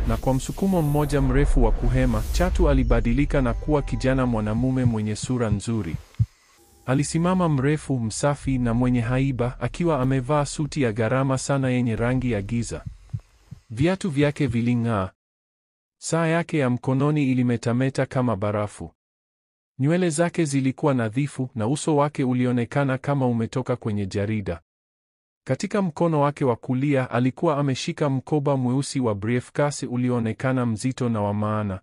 na kwa msukumo mmoja mrefu wa kuhema, chatu alibadilika na kuwa kijana mwanamume mwenye sura nzuri. Alisimama mrefu, msafi na mwenye haiba, akiwa amevaa suti ya gharama sana yenye rangi ya giza. Viatu vyake viling'aa. Saa yake ya mkononi ilimetameta kama barafu. Nywele zake zilikuwa nadhifu na uso wake ulionekana kama umetoka kwenye jarida. Katika mkono wake wa kulia alikuwa ameshika mkoba mweusi wa briefcase ulioonekana mzito na wa maana.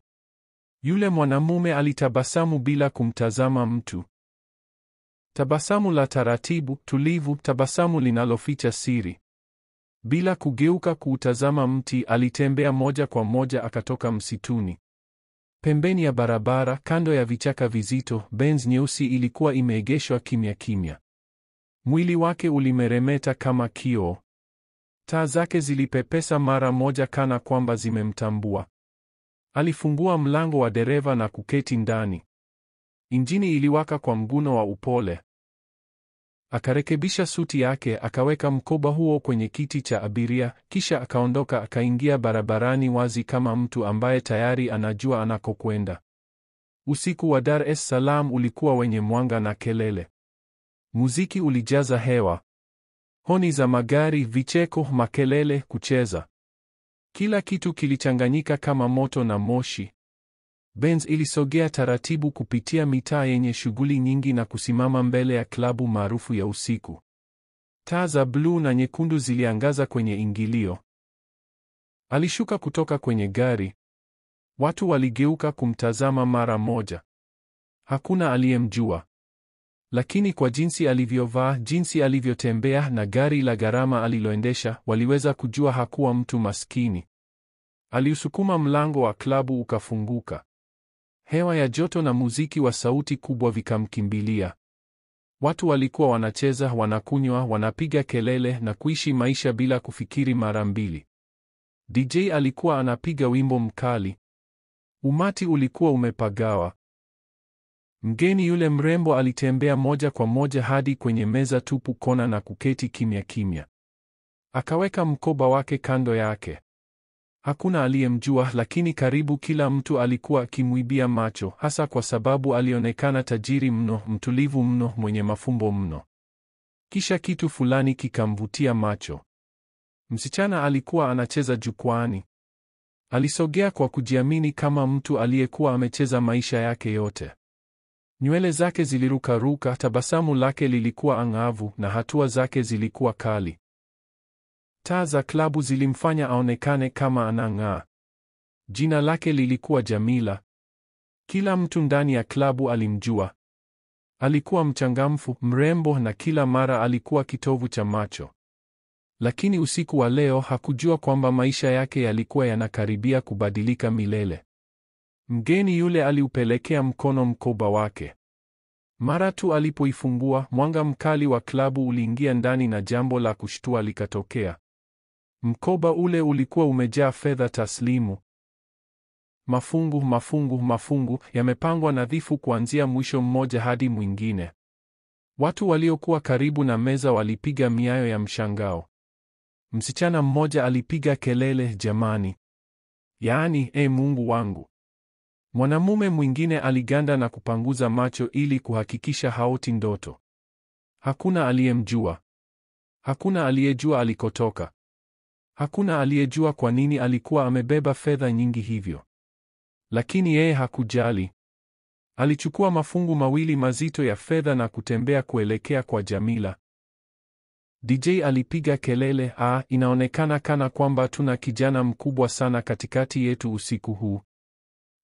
Yule mwanamume alitabasamu bila kumtazama mtu. Tabasamu la taratibu, tulivu, tabasamu linaloficha siri. Bila kugeuka kuutazama mti, alitembea moja kwa moja akatoka msituni. Pembeni ya barabara, kando ya vichaka vizito, Benz nyeusi ilikuwa imeegeshwa kimya kimya. Mwili wake ulimeremeta kama kioo. Taa zake zilipepesa mara moja kana kwamba zimemtambua. Alifungua mlango wa dereva na kuketi ndani. Injini iliwaka kwa mguno wa upole. Akarekebisha suti yake, akaweka mkoba huo kwenye kiti cha abiria, kisha akaondoka, akaingia barabarani wazi kama mtu ambaye tayari anajua anakokwenda. Usiku wa Dar es Salaam ulikuwa wenye mwanga na kelele. Muziki ulijaza hewa. Honi za magari, vicheko, makelele, kucheza. Kila kitu kilichanganyika kama moto na moshi. Benz ilisogea taratibu kupitia mitaa yenye shughuli nyingi na kusimama mbele ya klabu maarufu ya usiku. Taa za bluu na nyekundu ziliangaza kwenye ingilio. Alishuka kutoka kwenye gari. Watu waligeuka kumtazama mara moja. Hakuna aliyemjua. Lakini kwa jinsi alivyovaa, jinsi alivyotembea na gari la gharama aliloendesha, waliweza kujua hakuwa mtu maskini. Aliusukuma mlango wa klabu ukafunguka. Hewa ya joto na muziki wa sauti kubwa vikamkimbilia. Watu walikuwa wanacheza, wanakunywa, wanapiga kelele na kuishi maisha bila kufikiri mara mbili. DJ alikuwa anapiga wimbo mkali. Umati ulikuwa umepagawa. Mgeni yule mrembo alitembea moja kwa moja hadi kwenye meza tupu kona na kuketi kimya kimya. Akaweka mkoba wake kando yake. Hakuna aliyemjua, lakini karibu kila mtu alikuwa akimwibia macho, hasa kwa sababu alionekana tajiri mno, mtulivu mno, mwenye mafumbo mno. Kisha kitu fulani kikamvutia macho. Msichana alikuwa anacheza jukwani. Alisogea kwa kujiamini kama mtu aliyekuwa amecheza maisha yake yote. Nywele zake zilirukaruka, tabasamu lake lilikuwa angavu na hatua zake zilikuwa kali. Taa za klabu zilimfanya aonekane kama anang'aa. Jina lake lilikuwa Jamila. Kila mtu ndani ya klabu alimjua. Alikuwa mchangamfu, mrembo na kila mara alikuwa kitovu cha macho. Lakini usiku wa leo hakujua kwamba maisha yake yalikuwa yanakaribia kubadilika milele. Mgeni yule aliupelekea mkono mkoba wake. Mara tu alipoifungua, mwanga mkali wa klabu uliingia ndani na jambo la kushtua likatokea. Mkoba ule ulikuwa umejaa fedha taslimu. Mafungu, mafungu, mafungu, yamepangwa nadhifu kuanzia mwisho mmoja hadi mwingine. Watu waliokuwa karibu na meza walipiga miayo ya mshangao. Msichana mmoja alipiga kelele, jamani! Yaani, Mungu wangu! Mwanamume mwingine aliganda na kupanguza macho ili kuhakikisha haoti ndoto. Hakuna aliyemjua. Hakuna aliyejua alikotoka. Hakuna aliyejua kwa nini alikuwa amebeba fedha nyingi hivyo. Lakini yeye hakujali. Alichukua mafungu mawili mazito ya fedha na kutembea kuelekea kwa Jamila. DJ alipiga kelele, inaonekana kana kwamba tuna kijana mkubwa sana katikati yetu usiku huu.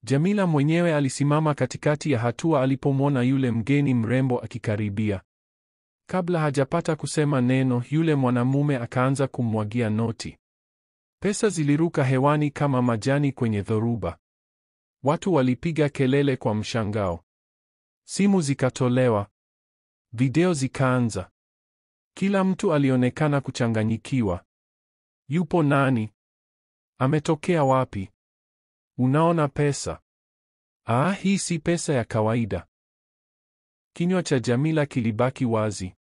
Jamila mwenyewe alisimama katikati ya hatua alipomwona yule mgeni mrembo akikaribia. Kabla hajapata kusema neno, yule mwanamume akaanza kummwagia noti. Pesa ziliruka hewani kama majani kwenye dhoruba. Watu walipiga kelele kwa mshangao. Simu zikatolewa. Video zikaanza. Kila mtu alionekana kuchanganyikiwa. Yupo nani? Ametokea wapi? Unaona pesa? Hii si pesa ya kawaida. Kinywa cha Jamila kilibaki wazi.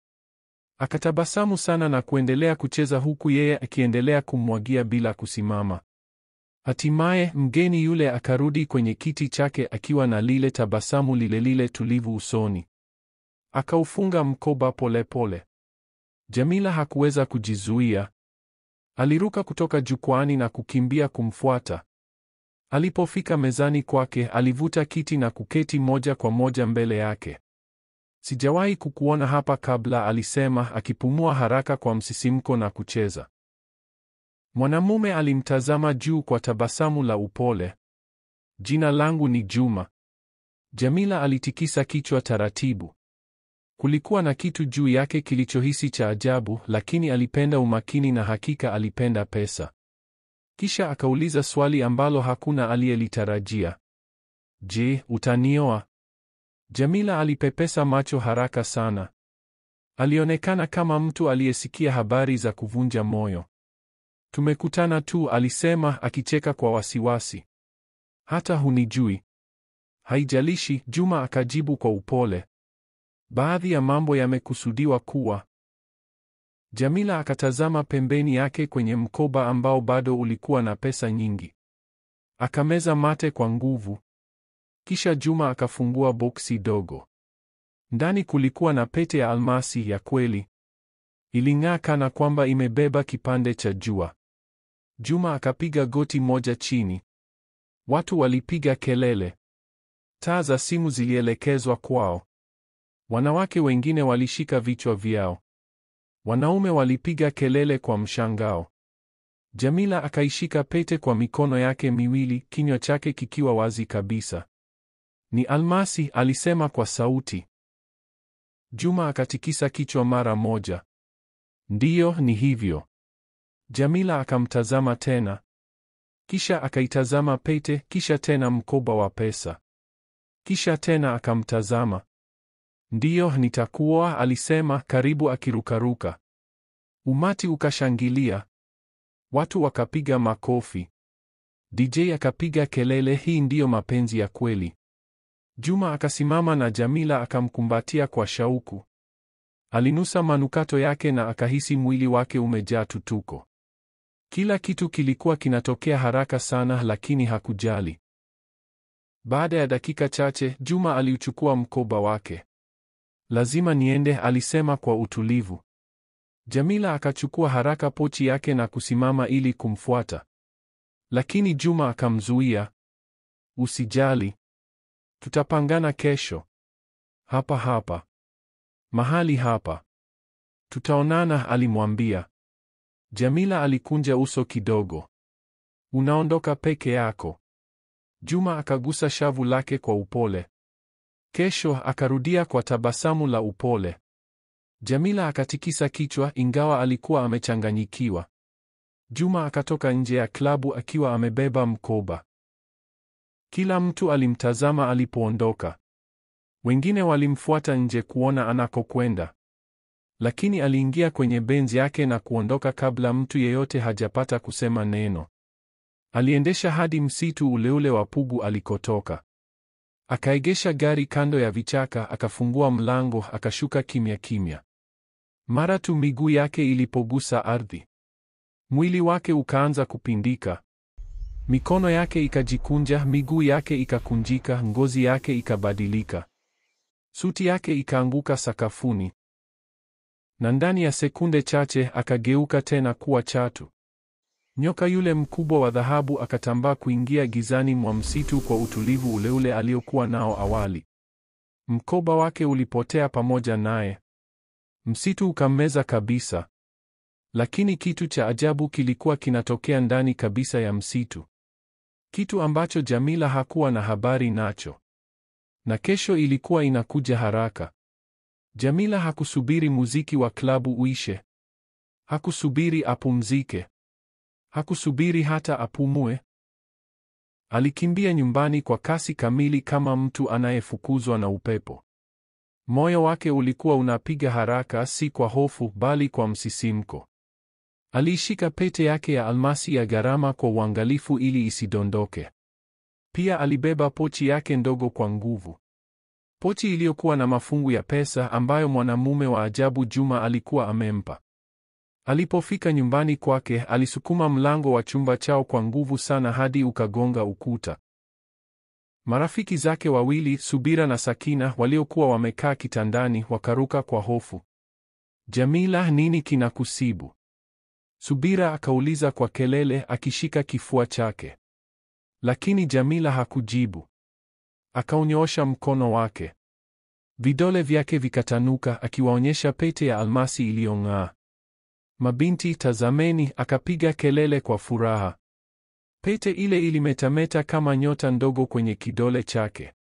Akatabasamu sana na kuendelea kucheza huku yeye akiendelea kummwagia bila kusimama. Hatimaye mgeni yule akarudi kwenye kiti chake akiwa na lile tabasamu lile tulivu usoni. Akaufunga mkoba polepole. Jamila hakuweza kujizuia. Aliruka kutoka jukwani na kukimbia kumfuata. Alipofika mezani kwake, alivuta kiti na kuketi moja kwa moja mbele yake. Sijawahi kukuona hapa kabla, alisema akipumua haraka kwa msisimko na kucheza. Mwanamume alimtazama juu kwa tabasamu la upole. Jina langu ni Juma. Jamila alitikisa kichwa taratibu. Kulikuwa na kitu juu yake kilichohisi cha ajabu, lakini alipenda umakini na hakika alipenda pesa. Kisha akauliza swali ambalo hakuna aliyelitarajia. Je, utanioa? Jamila alipepesa macho haraka sana. Alionekana kama mtu aliyesikia habari za kuvunja moyo. Tumekutana tu, alisema akicheka kwa wasiwasi. Hata hunijui? Haijalishi, Juma akajibu kwa upole. Baadhi ya mambo yamekusudiwa kuwa. Jamila akatazama pembeni yake kwenye mkoba ambao bado ulikuwa na pesa nyingi. Akameza mate kwa nguvu. Kisha Juma akafungua boksi dogo. Ndani kulikuwa na pete ya almasi ya kweli. Iling'aa kana kwamba imebeba kipande cha jua. Juma akapiga goti moja chini. Watu walipiga kelele. Taa za simu zilielekezwa kwao. Wanawake wengine walishika vichwa vyao. Wanaume walipiga kelele kwa mshangao. Jamila akaishika pete kwa mikono yake miwili, kinywa chake kikiwa wazi kabisa. Ni almasi, alisema kwa sauti. Juma akatikisa kichwa mara moja. Ndiyo, ni hivyo. Jamila akamtazama tena. Kisha akaitazama pete, kisha tena mkoba wa pesa. Kisha tena akamtazama. Ndiyo, nitakuoa, alisema karibu akirukaruka. Umati ukashangilia. Watu wakapiga makofi. DJ akapiga kelele, hii ndiyo mapenzi ya kweli. Juma akasimama na Jamila akamkumbatia kwa shauku. Alinusa manukato yake na akahisi mwili wake umejaa tutuko. Kila kitu kilikuwa kinatokea haraka sana, lakini hakujali. Baada ya dakika chache, Juma aliuchukua mkoba wake. Lazima niende, alisema kwa utulivu. Jamila akachukua haraka pochi yake na kusimama ili kumfuata. Lakini Juma akamzuia. Usijali. Tutapangana kesho. Hapa hapa. Mahali hapa. Tutaonana, alimwambia. Jamila alikunja uso kidogo. Unaondoka peke yako? Juma akagusa shavu lake kwa upole. Kesho, akarudia kwa tabasamu la upole. Jamila akatikisa kichwa ingawa alikuwa amechanganyikiwa. Juma akatoka nje ya klabu akiwa amebeba mkoba. Kila mtu alimtazama alipoondoka. Wengine walimfuata nje kuona anakokwenda. Lakini aliingia kwenye benzi yake na kuondoka kabla mtu yeyote hajapata kusema neno. Aliendesha hadi msitu ule wa Pugu alikotoka. Akaegesha gari kando ya vichaka, akafungua mlango, akashuka kimya kimya. Mara tu miguu yake ilipogusa ardhi, mwili wake ukaanza kupindika. Mikono yake ikajikunja, miguu yake ikakunjika, ngozi yake ikabadilika. Suti yake ikaanguka sakafuni. Na ndani ya sekunde chache akageuka tena kuwa chatu. Nyoka yule mkubwa wa dhahabu akatambaa kuingia gizani mwa msitu kwa utulivu ule aliokuwa nao awali. Mkoba wake ulipotea pamoja naye. Msitu ukammeza kabisa. Lakini kitu cha ajabu kilikuwa kinatokea ndani kabisa ya msitu. Kitu ambacho Jamila hakuwa na habari nacho. Na kesho ilikuwa inakuja haraka. Jamila hakusubiri muziki wa klabu uishe. Hakusubiri apumzike. Hakusubiri hata apumue. Alikimbia nyumbani kwa kasi kamili kama mtu anayefukuzwa na upepo. Moyo wake ulikuwa unapiga haraka, si kwa hofu bali kwa msisimko. Aliishika pete yake ya almasi ya gharama kwa uangalifu ili isidondoke. Pia alibeba pochi yake ndogo kwa nguvu. Pochi iliyokuwa na mafungu ya pesa ambayo mwanamume wa ajabu Juma alikuwa amempa. Alipofika nyumbani kwake, alisukuma mlango wa chumba chao kwa nguvu sana hadi ukagonga ukuta. Marafiki zake wawili, Subira na Sakina, waliokuwa wamekaa kitandani, wakaruka kwa hofu. Jamila, nini kinakusibu? Subira akauliza kwa kelele, akishika kifua chake. Lakini Jamila hakujibu. Akaunyoosha mkono wake. Vidole vyake vikatanuka, akiwaonyesha pete ya almasi iliyong'aa. Mabinti, tazameni, akapiga kelele kwa furaha. Pete ile ilimetameta kama nyota ndogo kwenye kidole chake.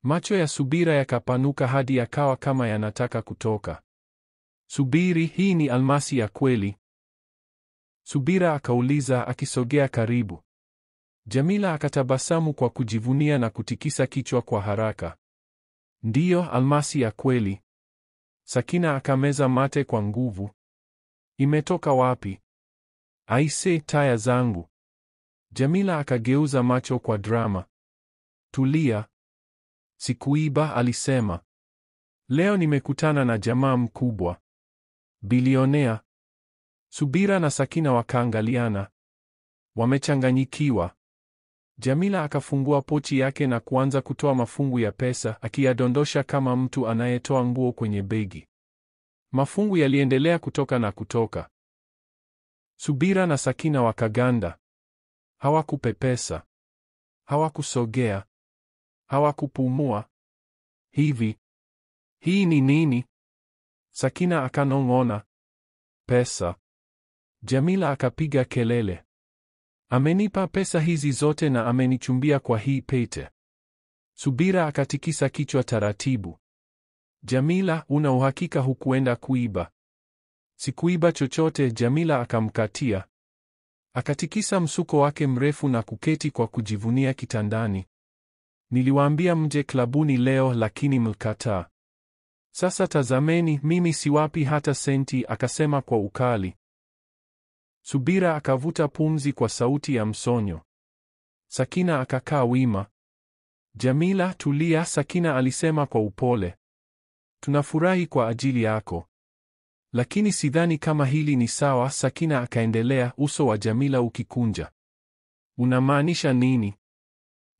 Macho ya Subira yakapanuka hadi yakawa kama yanataka kutoka. Subiri, hii ni almasi ya kweli? Subira akauliza, akisogea karibu. Jamila akatabasamu kwa kujivunia na kutikisa kichwa kwa haraka. Ndiyo, almasi ya kweli. Sakina akameza mate kwa nguvu. Imetoka wapi? Aise, taya zangu. Jamila akageuza macho kwa drama. Tulia. Sikuiba, alisema. Leo nimekutana na jamaa mkubwa. Bilionea. Subira na Sakina wakaangaliana. Wamechanganyikiwa. Jamila akafungua pochi yake na kuanza kutoa mafungu ya pesa, akiyadondosha kama mtu anayetoa nguo kwenye begi. Mafungu yaliendelea kutoka na kutoka. Subira na Sakina wakaganda. Hawakupepesa. Hawakusogea. Hawakupumua. Hii ni nini? Sakina akanong'ona. Pesa. Jamila akapiga kelele. Amenipa pesa hizi zote na amenichumbia kwa hii pete. Subira akatikisa kichwa taratibu. Jamila, una uhakika hukuenda kuiba? Sikuiba chochote, Jamila akamkatia. Akatikisa msuko wake mrefu na kuketi kwa kujivunia kitandani. Niliwaambia mje klabuni leo, lakini mlikataa. Sasa tazameni, mimi siwapi hata senti, akasema kwa ukali. Subira akavuta pumzi kwa sauti ya msonyo. Sakina akakaa wima. Jamila, tulia, Sakina alisema kwa upole. Tunafurahi kwa ajili yako. Lakini sidhani kama hili ni sawa, Sakina akaendelea, uso wa Jamila ukikunja. Unamaanisha nini?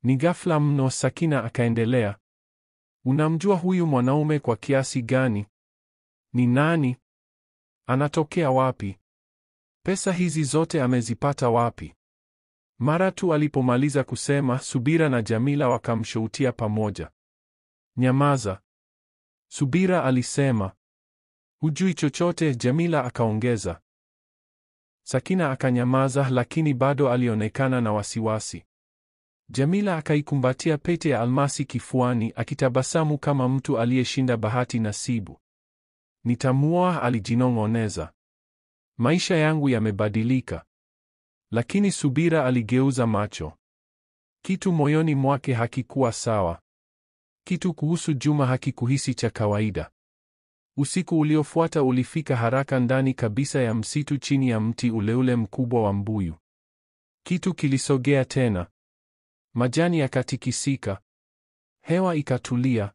Ni ghafla mno, Sakina akaendelea. Unamjua huyu mwanaume kwa kiasi gani? Ni nani? Anatokea wapi? Pesa hizi zote amezipata wapi? Mara tu alipomaliza kusema, Subira na Jamila wakamshautia pamoja. Nyamaza. Subira alisema. Hujui chochote, Jamila akaongeza. Sakina akanyamaza, lakini bado alionekana na wasiwasi. Jamila akaikumbatia pete ya almasi kifuani, akitabasamu kama mtu aliyeshinda bahati nasibu. Nitamuoa, alijinong'oneza. Maisha yangu yamebadilika. Lakini Subira aligeuza macho. Kitu moyoni mwake hakikuwa sawa. Kitu kuhusu Juma hakikuhisi cha kawaida. Usiku uliofuata ulifika haraka ndani kabisa ya msitu chini ya mti ule mkubwa wa mbuyu. Kitu kilisogea tena. Majani yakatikisika. Hewa ikatulia.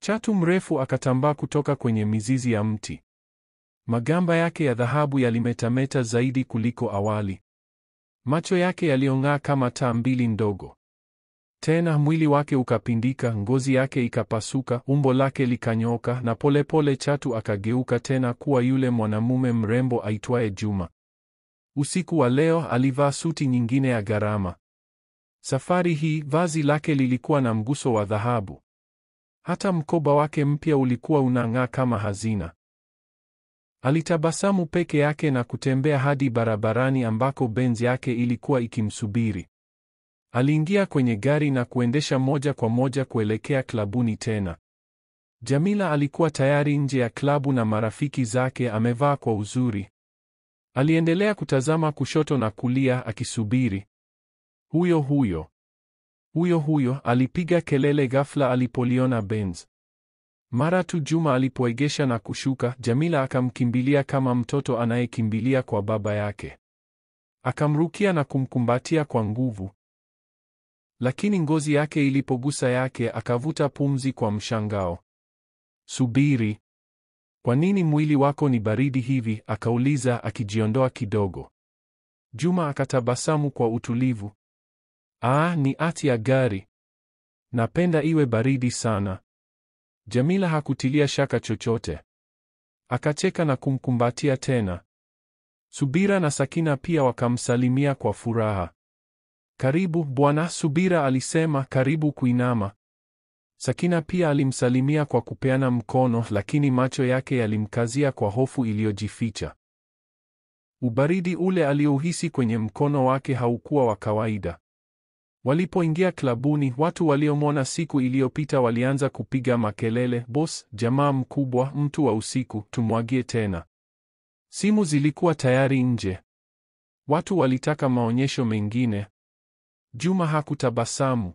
Chatu mrefu akatambaa kutoka kwenye mizizi ya mti. Magamba yake ya dhahabu yalimetameta zaidi kuliko awali. Macho yake yaliong'aa kama taa mbili ndogo. Tena mwili wake ukapindika, ngozi yake ikapasuka, umbo lake likanyoka, na polepole chatu akageuka tena kuwa yule mwanamume mrembo aitwaye Juma. Usiku wa leo alivaa suti nyingine ya gharama. Safari hii vazi lake lilikuwa na mguso wa dhahabu. Hata mkoba wake mpya ulikuwa unang'aa kama hazina. Alitabasamu peke yake na kutembea hadi barabarani ambako Benz yake ilikuwa ikimsubiri. Aliingia kwenye gari na kuendesha moja kwa moja kuelekea klabuni tena. Jamila alikuwa tayari nje ya klabu na marafiki zake, amevaa kwa uzuri. Aliendelea kutazama kushoto na kulia akisubiri. Huyo, alipiga kelele ghafla alipoliona Benz. Mara tu Juma alipoegesha na kushuka, Jamila akamkimbilia kama mtoto anayekimbilia kwa baba yake. Akamrukia na kumkumbatia kwa nguvu. Lakini ngozi yake ilipogusa yake, akavuta pumzi kwa mshangao. Subiri. Kwa nini mwili wako ni baridi hivi? Akauliza akijiondoa kidogo. Juma akatabasamu kwa utulivu. Ni ati ya gari. Napenda iwe baridi sana. Jamila hakutilia shaka chochote. Akacheka na kumkumbatia tena. Subira na Sakina pia wakamsalimia kwa furaha. Karibu bwana, Subira alisema, karibu kuinama. Sakina pia alimsalimia kwa kupeana mkono, lakini macho yake yalimkazia kwa hofu iliyojificha. Ubaridi ule aliouhisi kwenye mkono wake haukuwa wa kawaida. Walipoingia klabuni, watu waliomwona siku iliyopita walianza kupiga makelele, boss, jamaa mkubwa, mtu wa usiku, tumwagie tena. Simu zilikuwa tayari nje. Watu walitaka maonyesho mengine. Juma hakutabasamu.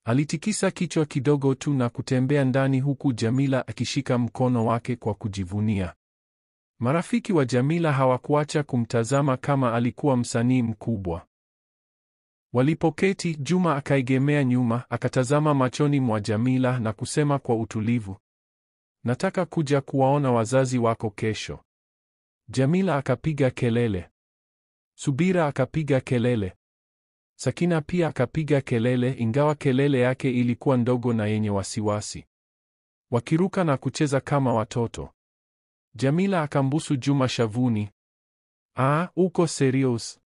Alitikisa kichwa kidogo tu na kutembea ndani huku Jamila akishika mkono wake kwa kujivunia. Marafiki wa Jamila hawakuacha kumtazama kama alikuwa msanii mkubwa. Walipoketi, Juma akaegemea nyuma, akatazama machoni mwa Jamila na kusema kwa utulivu, nataka kuja kuwaona wazazi wako kesho. Jamila akapiga kelele. Subira akapiga kelele. Sakina pia akapiga kelele, ingawa kelele yake ilikuwa ndogo na yenye wasiwasi. Wakiruka na kucheza kama watoto. Jamila akambusu Juma shavuni. Uko serious?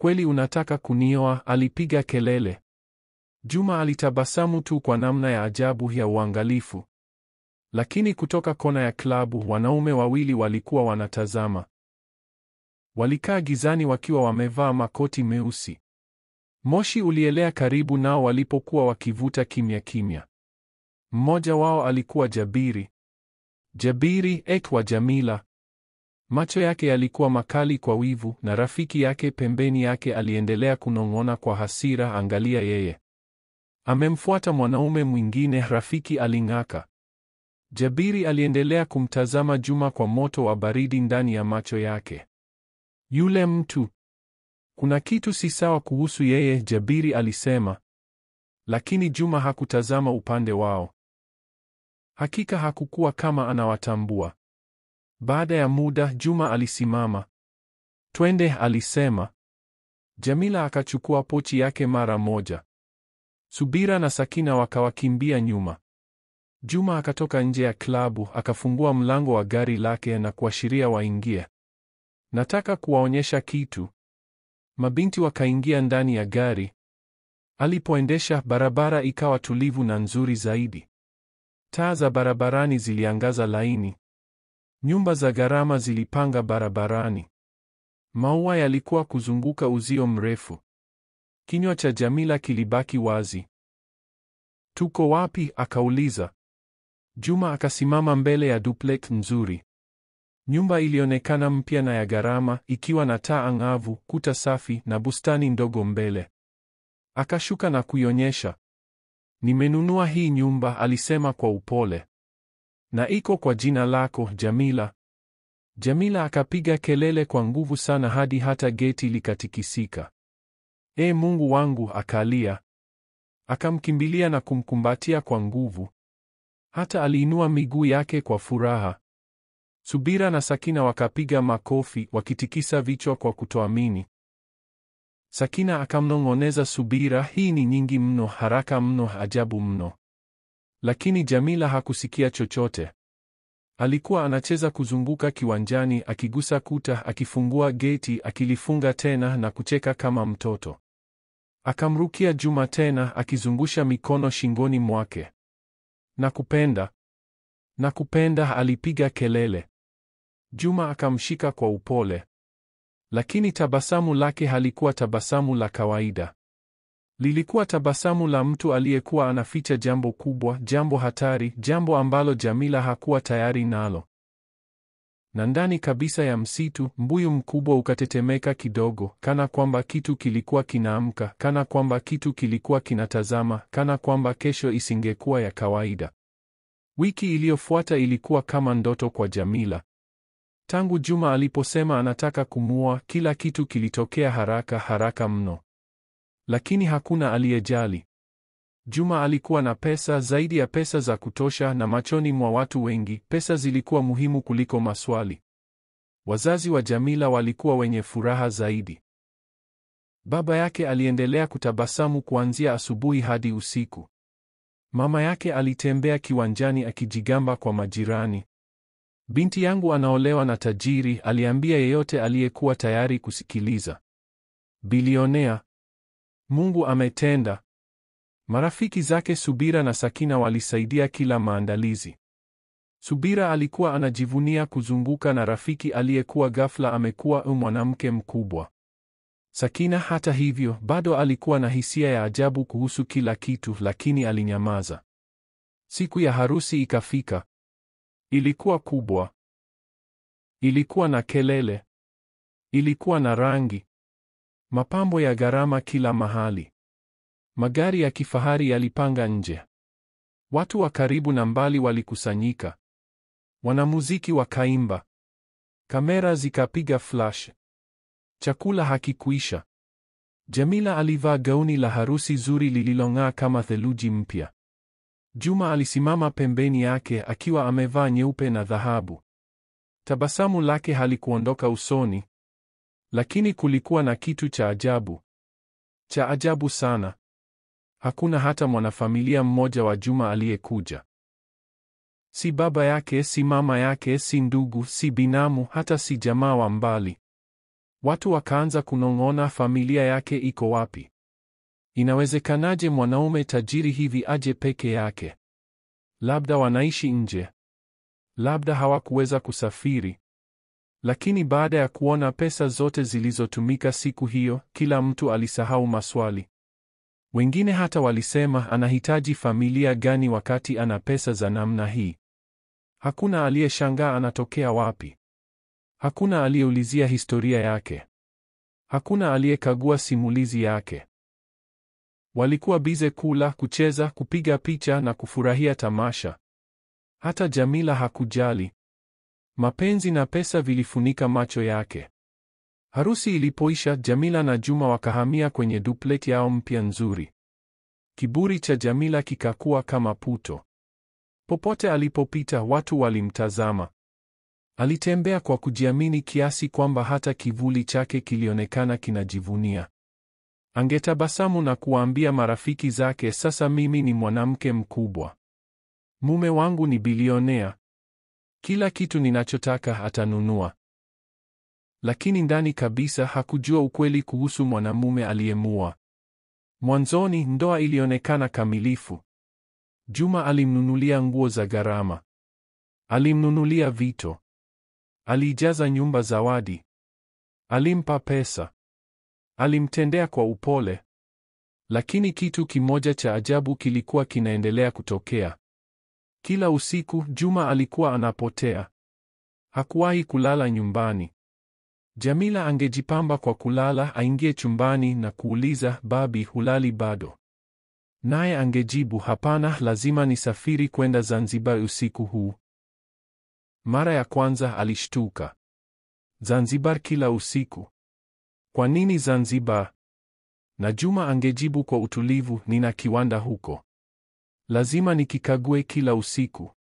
Kweli unataka kunioa? Alipiga kelele. Juma alitabasamu tu kwa namna ya ajabu ya uangalifu. Lakini kutoka kona ya klabu, wanaume wawili walikuwa wanatazama. Walikaa gizani wakiwa wamevaa makoti meusi. Moshi ulielea karibu nao walipokuwa wakivuta kimya kimya. Mmoja wao alikuwa Jabiri. Jabiri, wa Jamila. Macho yake yalikuwa makali kwa wivu, na rafiki yake pembeni yake aliendelea kunong'ona kwa hasira, angalia yeye. Amemfuata mwanaume mwingine, rafiki aling'aka. Jabiri aliendelea kumtazama Juma kwa moto wa baridi ndani ya macho yake. Yule mtu. Kuna kitu si sawa kuhusu yeye, Jabiri alisema. Lakini Juma hakutazama upande wao. Hakika hakukuwa kama anawatambua. Baada ya muda, Juma alisimama. Twende, alisema. Jamila akachukua pochi yake mara moja. Subira na Sakina wakawakimbia nyuma. Juma akatoka nje ya klabu, akafungua mlango wa gari lake na kuashiria waingie. Nataka kuwaonyesha kitu. Mabinti wakaingia ndani ya gari. Alipoendesha, barabara ikawa tulivu na nzuri zaidi. Taa za barabarani ziliangaza laini. Nyumba za gharama zilipanga barabarani. Maua yalikuwa kuzunguka uzio mrefu. Kinywa cha Jamila kilibaki wazi. Tuko wapi? Akauliza. Juma akasimama mbele ya duplex nzuri. Nyumba ilionekana mpya na ya gharama, ikiwa na taa angavu, kuta safi na bustani ndogo mbele. Akashuka na kuionyesha. Nimenunua hii nyumba, alisema kwa upole. Na iko kwa jina lako, Jamila. Jamila akapiga kelele kwa nguvu sana hadi hata geti likatikisika. Mungu wangu, akalia. Akamkimbilia na kumkumbatia kwa nguvu. Hata aliinua miguu yake kwa furaha. Subira na Sakina wakapiga makofi, wakitikisa vichwa kwa kutoamini. Sakina akamnong'oneza Subira, hii ni nyingi mno, haraka mno, ajabu mno. Lakini Jamila hakusikia chochote. Alikuwa anacheza kuzunguka kiwanjani, akigusa kuta, akifungua geti, akilifunga tena na kucheka kama mtoto. Akamrukia Juma tena, akizungusha mikono shingoni mwake. Nakupenda. Nakupenda, alipiga kelele. Juma akamshika kwa upole. Lakini tabasamu lake halikuwa tabasamu la kawaida. Lilikuwa tabasamu la mtu aliyekuwa anaficha jambo kubwa, jambo hatari, jambo ambalo Jamila hakuwa tayari nalo. Na ndani kabisa ya msitu, mbuyu mkubwa ukatetemeka kidogo, kana kwamba kitu kilikuwa kinaamka, kana kwamba kitu kilikuwa kinatazama, kana kwamba kesho isingekuwa ya kawaida. Wiki iliyofuata ilikuwa kama ndoto kwa Jamila. Tangu Juma aliposema anataka kumuoa, kila kitu kilitokea haraka mno. Lakini hakuna aliyejali. Juma alikuwa na pesa, zaidi ya pesa za kutosha, na machoni mwa watu wengi, pesa zilikuwa muhimu kuliko maswali. Wazazi wa Jamila walikuwa wenye furaha zaidi. Baba yake aliendelea kutabasamu kuanzia asubuhi hadi usiku. Mama yake alitembea kiwanjani akijigamba kwa majirani. Binti yangu anaolewa na tajiri, aliambia yeyote aliyekuwa tayari kusikiliza. Bilionea. Mungu ametenda. Marafiki zake Subira na Sakina walisaidia kila maandalizi. Subira alikuwa anajivunia kuzunguka na rafiki aliyekuwa ghafla amekuwa mwanamke mkubwa. Sakina hata hivyo bado alikuwa na hisia ya ajabu kuhusu kila kitu, lakini alinyamaza. Siku ya harusi ikafika. Ilikuwa kubwa. Ilikuwa na kelele. Ilikuwa na rangi. Mapambo ya gharama kila mahali. Magari ya kifahari yalipanga nje. Watu wa karibu na mbali walikusanyika. Wanamuziki wakaimba. Kamera zikapiga flash. Chakula hakikuisha. Jamila alivaa gauni la harusi zuri lililong'aa kama theluji mpya. Juma alisimama pembeni yake akiwa amevaa nyeupe na dhahabu. Tabasamu lake halikuondoka usoni. Lakini kulikuwa na kitu cha ajabu. Cha ajabu sana. Hakuna hata mwanafamilia mmoja wa Juma aliyekuja. Si baba yake, si mama yake, si ndugu, si binamu, hata si jamaa wa mbali. Watu wakaanza kunong'ona, familia yake iko wapi? Inawezekanaje mwanaume tajiri hivi aje peke yake? Labda wanaishi nje. Labda hawakuweza kusafiri. Lakini baada ya kuona pesa zote zilizotumika siku hiyo, kila mtu alisahau maswali. Wengine hata walisema, anahitaji familia gani wakati ana pesa za namna hii? Hakuna aliyeshangaa anatokea wapi. Hakuna aliyeulizia historia yake. Hakuna aliyekagua simulizi yake. Walikuwa bize kula, kucheza, kupiga picha na kufurahia tamasha. Hata Jamila hakujali. Mapenzi na pesa vilifunika macho yake. Harusi ilipoisha, Jamila na Juma wakahamia kwenye duplet yao mpya nzuri. Kiburi cha Jamila kikakua kama puto. Popote alipopita watu walimtazama. Alitembea kwa kujiamini kiasi kwamba hata kivuli chake kilionekana kinajivunia. Angetabasamu na kuwaambia marafiki zake, sasa mimi ni mwanamke mkubwa. Mume wangu ni bilionea. Kila kitu ninachotaka atanunua. Lakini ndani kabisa hakujua ukweli kuhusu mwanamume aliyemua. Mwanzoni ndoa ilionekana kamilifu. Juma alimnunulia nguo za gharama. Alimnunulia vito. Alijaza nyumba zawadi. Alimpa pesa. Alimtendea kwa upole. Lakini kitu kimoja cha ajabu kilikuwa kinaendelea kutokea. Kila usiku Juma alikuwa anapotea. Hakuwahi kulala nyumbani. Jamila angejipamba kwa kulala, aingie chumbani na kuuliza, "Babi, hulali bado?" Naye angejibu, "Hapana, lazima nisafiri kwenda Zanzibar usiku huu." Mara ya kwanza alishtuka. Zanzibar kila usiku? Kwa nini Zanzibar? Na Juma angejibu kwa utulivu, "Nina kiwanda huko. Lazima nikikague kila usiku.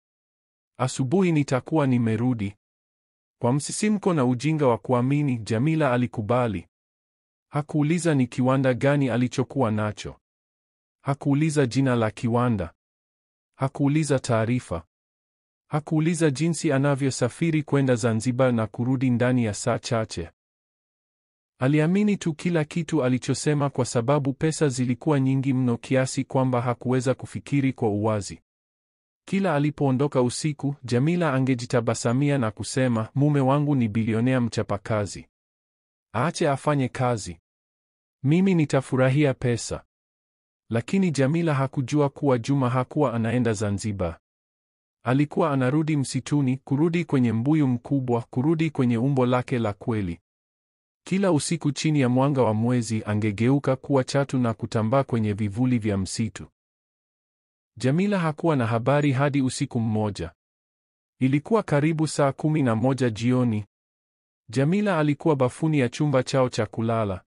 Asubuhi nitakuwa nimerudi." Kwa msisimko na ujinga wa kuamini, Jamila alikubali. Hakuuliza ni kiwanda gani alichokuwa nacho. Hakuuliza jina la kiwanda. Hakuuliza taarifa. Hakuuliza jinsi anavyosafiri kwenda Zanzibar na kurudi ndani ya saa chache. Aliamini tu kila kitu alichosema kwa sababu pesa zilikuwa nyingi mno kiasi kwamba hakuweza kufikiri kwa uwazi. Kila alipoondoka usiku, Jamila angejitabasamia na kusema, "Mume wangu ni bilionea mchapakazi. Aache afanye kazi. Mimi nitafurahia pesa." Lakini Jamila hakujua kuwa Juma hakuwa anaenda Zanzibar. Alikuwa anarudi msituni, kurudi kwenye mbuyu mkubwa, kurudi kwenye umbo lake la kweli. Kila usiku chini ya mwanga wa mwezi angegeuka kuwa chatu na kutambaa kwenye vivuli vya msitu. Jamila hakuwa na habari hadi usiku mmoja. Ilikuwa karibu saa 11 jioni. Jamila alikuwa bafuni ya chumba chao cha kulala.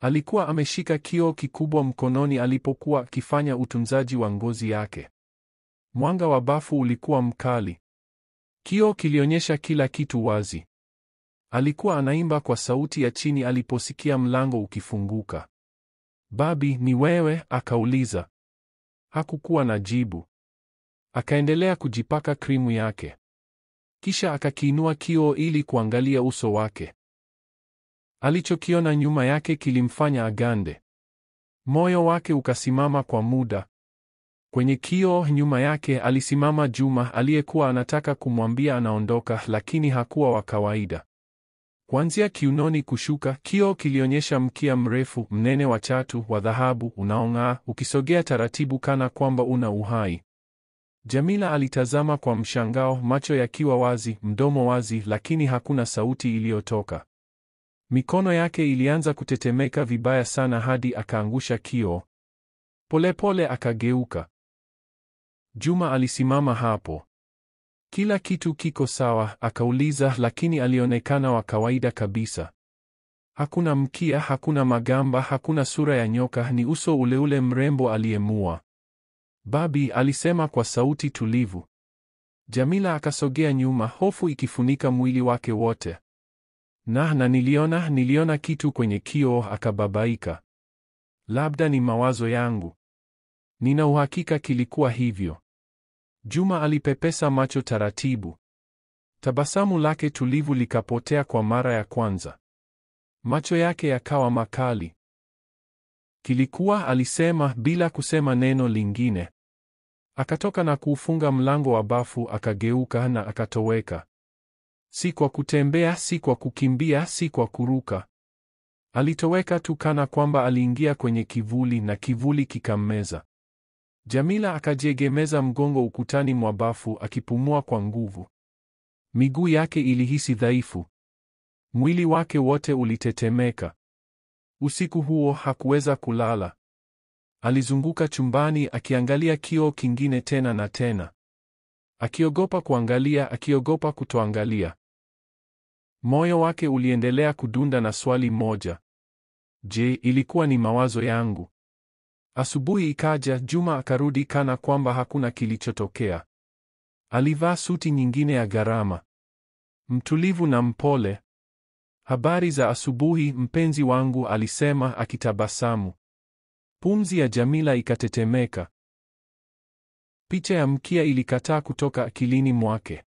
Alikuwa ameshika kioo kikubwa mkononi alipokuwa akifanya utunzaji wa ngozi yake. Mwanga wa bafu ulikuwa mkali. Kioo kilionyesha kila kitu wazi. Alikuwa anaimba kwa sauti ya chini aliposikia mlango ukifunguka. "Babi, ni wewe?" akauliza. Hakukuwa na jibu. Akaendelea kujipaka krimu yake. Kisha akakiinua kioo ili kuangalia uso wake. Alichokiona nyuma yake kilimfanya agande. Moyo wake ukasimama kwa muda. Kwenye kioo nyuma yake alisimama Juma aliyekuwa anataka kumwambia anaondoka, lakini hakuwa wa kawaida. Kuanzia kiunoni kushuka, kioo kilionyesha mkia mrefu, mnene wa chatu, wa dhahabu, unaong'aa, ukisogea taratibu kana kwamba una uhai. Jamila alitazama kwa mshangao, macho yakiwa wazi, mdomo wazi, lakini hakuna sauti iliyotoka. Mikono yake ilianza kutetemeka vibaya sana hadi akaangusha kioo. Polepole akageuka. Juma alisimama hapo. "Kila kitu kiko sawa?" akauliza, lakini alionekana wa kawaida kabisa. Hakuna mkia, hakuna magamba, hakuna sura ya nyoka, ni uso ule ule mrembo aliyemua. "Babi," alisema kwa sauti tulivu. Jamila akasogea nyuma, hofu ikifunika mwili wake wote. Na niliona kitu kwenye kioo, akababaika. "Labda ni mawazo yangu." "Nina uhakika kilikuwa hivyo." Juma alipepesa macho taratibu. Tabasamu lake tulivu likapotea kwa mara ya kwanza. Macho yake yakawa makali. "Kilikuwa," alisema bila kusema neno lingine. Akatoka na kuufunga mlango wa bafu, akageuka na akatoweka. Si kwa kutembea, si kwa kukimbia, si kwa kuruka. Alitoweka tu kana kwamba aliingia kwenye kivuli na kivuli kikammeza. Jamila akajiegemeza mgongo ukutani mwa bafu akipumua kwa nguvu. Miguu yake ilihisi dhaifu. Mwili wake wote ulitetemeka. Usiku huo hakuweza kulala. Alizunguka chumbani akiangalia kioo kingine tena na tena. Akiogopa kuangalia, akiogopa kutoangalia. Moyo wake uliendelea kudunda na swali moja. Je, ilikuwa ni mawazo yangu? Asubuhi ikaja, Juma akarudi kana kwamba hakuna kilichotokea. Alivaa suti nyingine ya gharama. Mtulivu na mpole. "Habari za asubuhi, mpenzi wangu," alisema akitabasamu. Pumzi ya Jamila ikatetemeka. Picha ya mkia ilikataa kutoka akilini mwake.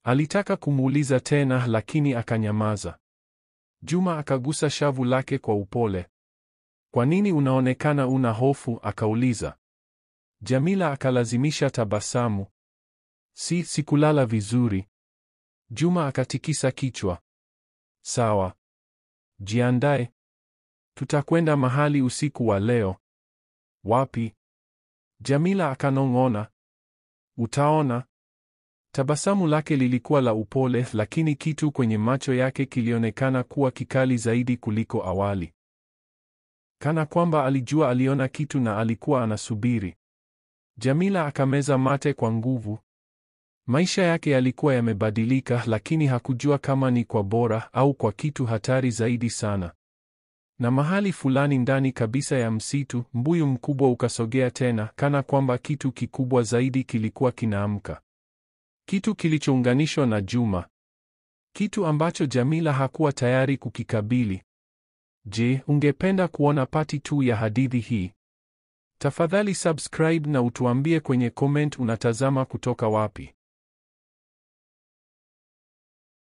Alitaka kumuuliza tena, lakini akanyamaza. Juma akagusa shavu lake kwa upole. "Kwa nini unaonekana una hofu?" akauliza. Jamila akalazimisha tabasamu. Sikulala vizuri." Juma akatikisa kichwa. "Sawa. Jiandae. Tutakwenda mahali usiku wa leo." "Wapi?" Jamila akanong'ona. "Utaona." Tabasamu lake lilikuwa la upole, lakini kitu kwenye macho yake kilionekana kuwa kikali zaidi kuliko awali. Kana kwamba alijua aliona kitu na alikuwa anasubiri. Jamila akameza mate kwa nguvu. Maisha yake yalikuwa yamebadilika, lakini hakujua kama ni kwa bora au kwa kitu hatari zaidi sana. Na mahali fulani ndani kabisa ya msitu, mbuyu mkubwa ukasogea tena, kana kwamba kitu kikubwa zaidi kilikuwa kinaamka. Kitu kilichounganishwa na Juma. Kitu ambacho Jamila hakuwa tayari kukikabili. Je, ungependa kuona pati 2 ya hadithi hii? Tafadhali subscribe na utuambie kwenye comment unatazama kutoka wapi.